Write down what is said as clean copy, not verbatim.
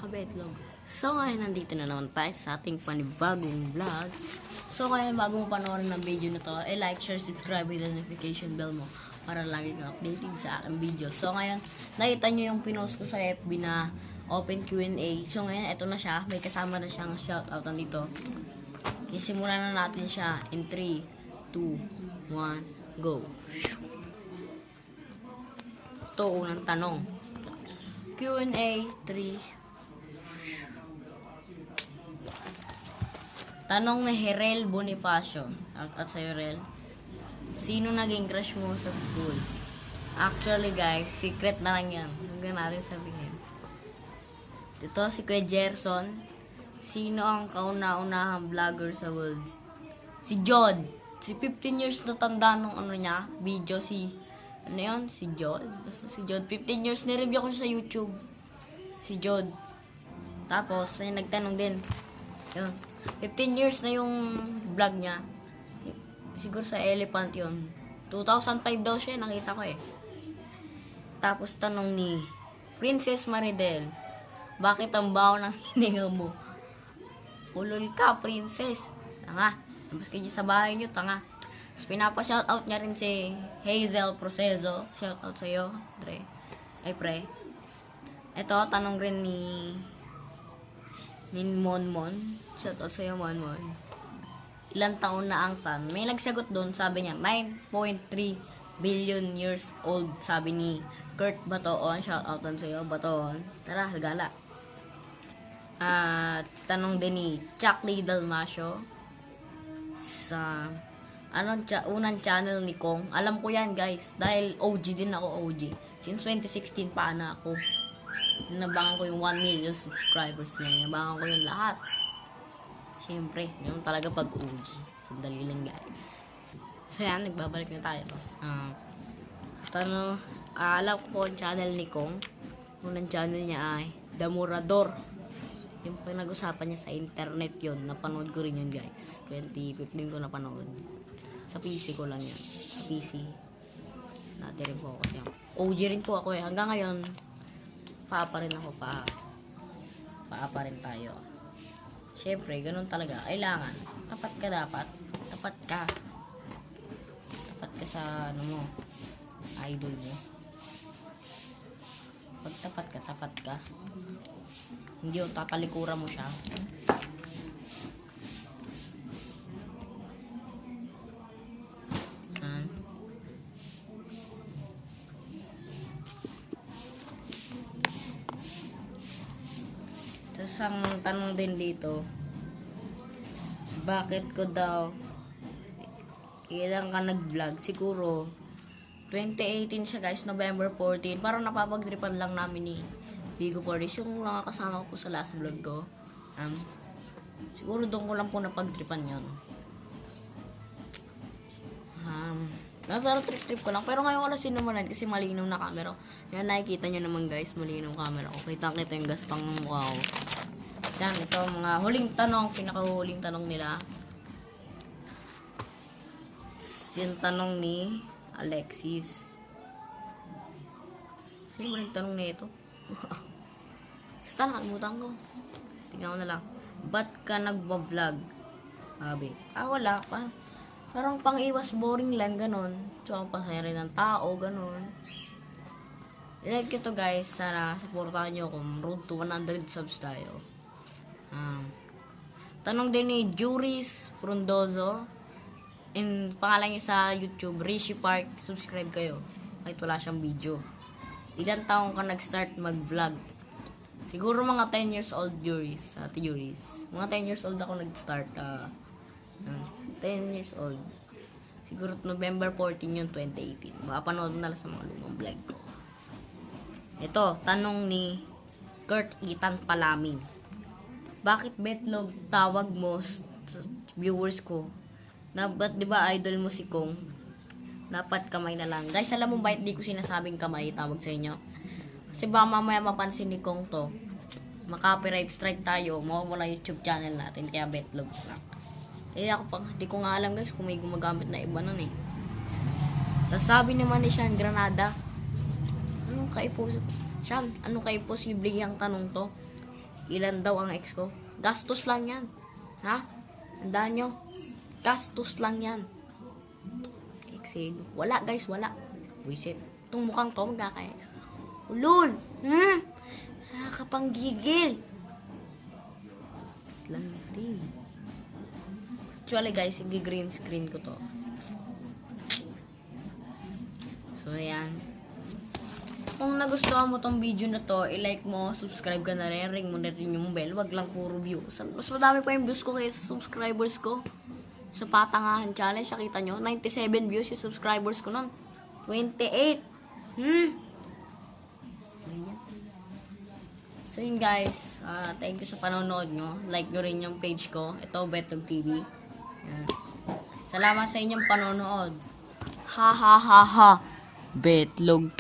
kabetlog. So ngayon nandito na naman tayo sa ating panibagong vlog. So ngayon bago mo panoorin ng video na to, like, share, subscribe with the notification bell mo para lagi kang updated sa aking video. So ngayon, nakita nyo yung pinost ko sa FB na open Q&A. So ngayon, ito na siya. May kasama na siyang shoutout dito. Isimulan na natin siya in 3, 2, 1, go. Ito, unang tanong. Q&A 3. Tanong ni Herel Bonifacio. At sa'yo, Herel. Sino naging crush mo sa school? Actually, guys, secret na lang yan. Hanggang natin sabihin. Ito, si Kuya Gerson. Sino ang kauna-unahang vlogger sa world? Si Jod. Si 15 years na tanda nung niya, video si... Ano yun? Si Jod. Basta si Jod. 15 years, nireview ko siya sa YouTube. Si Jod. Tapos, may nagtanong din. Yun. 15 years na yung vlog niya. Siguro sa Elephant yun. 2005 daw siya, nakita ko eh. Tapos tanong ni Princess Maridel, bakit ang baho ng hininga mo? Ulol ka, princess. Tanga. Tapos kayo sa bahay niyo, tanga. Tapos pinapa-shoutout niya rin si Hazel Proceso. Shoutout sa'yo, Dre. Ay, pre. Ito, tanong rin ni Monmon. Shoutout sa'yo, Monmon. Ilang taon na ang sun? May nagsagot doon, sabi niya, 9.3 billion years old. Sabi ni Kurt Batoon. Shoutoutan sa'yo, Batoon. Tara, gala. At tanong din ni Chuck Lee Dalmasio sa unang channel ni Kong. Alam ko yan, guys, dahil OG din ako, OG. Since 2016 pa na ako. Nabangan ko yung 1 million subscribers niya. Nabangan ko yung lahat. Siyempre, yun talaga pag OG. Sandali lang, guys. So yan, nagbabalik na tayo. Alam ko po ang channel ni Kong. Unang channel niya ay Damurador. Yung pinag-usapan niya sa internet yun. Napanood ko rin yun, guys. 2015 ko napanood. Sa PC ko lang yan. Sa PC. Dati rin po ako siya. OG rin po ako eh. Hanggang ngayon, pa rin ako. Pa rin tayo. Siyempre, ganun talaga. Kailangan. Tapat ka dapat. Tapat ka. Tapat ka sa idol mo. Pag tapat ka. Hindi yung tatalikuran mo siya. Tapos ang tanong din dito, bakit ko daw kailan ka nag-vlog? Siguro 2018 siya, guys, November 14. Parang napapagtripan lang namin ni Vigo Fortis, yung nakakasama ko sa last vlog ko. Siguro doon ko lang po napagtripan yun. Pero trip ko lang. Pero ngayon wala sinumanan kasi malinaw na camera. Yan, nakikita nyo naman, guys, malinaw camera ko. Kita yung gaspang mukha ko. Yan, ito mga huling tanong, pinakahuling tanong nila. Yung tanong ni Alexis. Sino huling tanong na ito? Basta nakalimutan ko. Tingnan ko na lang. Ba't ka nagbablog? Sabi. Wala pa. Parang pang-iwas boring lang, ganon. So, pasaya rin ng tao, ganon. I-like ko to, guys. Sana supportahan nyo kung road to 100 subs tayo. Tanong din ni Juris Frondozo. Pangalan niya sa YouTube, Rishi Park. Subscribe kayo. Kahit wala siyang video. Ilan taong ka nag-start mag-vlog? Siguro mga 10 years old, Juris. Juris. Mga 10 years old ako nag-start. 10 years old. Siguro November 14 yun, 2018. Baka panood na lang sa mga lumang vlog ko. Ito, tanong ni Kurt Ethan Palaming. Bakit betlog tawag mo sa viewers ko? Ba't diba idol mo si Kong? Dapat kamay na lang. Guys, alam mo ba, di ko sinasabing kamay tawag sa inyo? Kasi baka mamaya mapansin ni Kong to. Maka-copyright strike tayo. Mawawala YouTube channel natin. Kaya betlog lang. Ako pa, di ko nga alam, guys, kung may gumagamit na iba nun eh. Tapos sabi naman ni Sean Granada, anong kay posible yung tanong to? Ilan daw ang ex ko? Gastos lang yan. Ha? Tandaan nyo? Gastos lang yan. Exhale. Wala guys, wala. Buisit. Itong mukhang to, magkaka-ex. Ulol! Nakapanggigil. Tapos lang hindi. Actually guys, green screen ko to. So, ayan. Kung nagustuhan mo tong video na to, i-like mo, subscribe ka na rin, ring mo na rin yung bell. Wag lang puro views. Mas madami pa yung views ko kaysa subscribers ko. Sa Patangahan Challenge, nakita nyo, 97 views yung subscribers ko nun. 28. So yun guys, thank you sa panonood nyo. Like nyo rin yung page ko. Ito, Betlog TV. Yan. Salamat sa inyong panonood. Ha ha ha ha. Betlog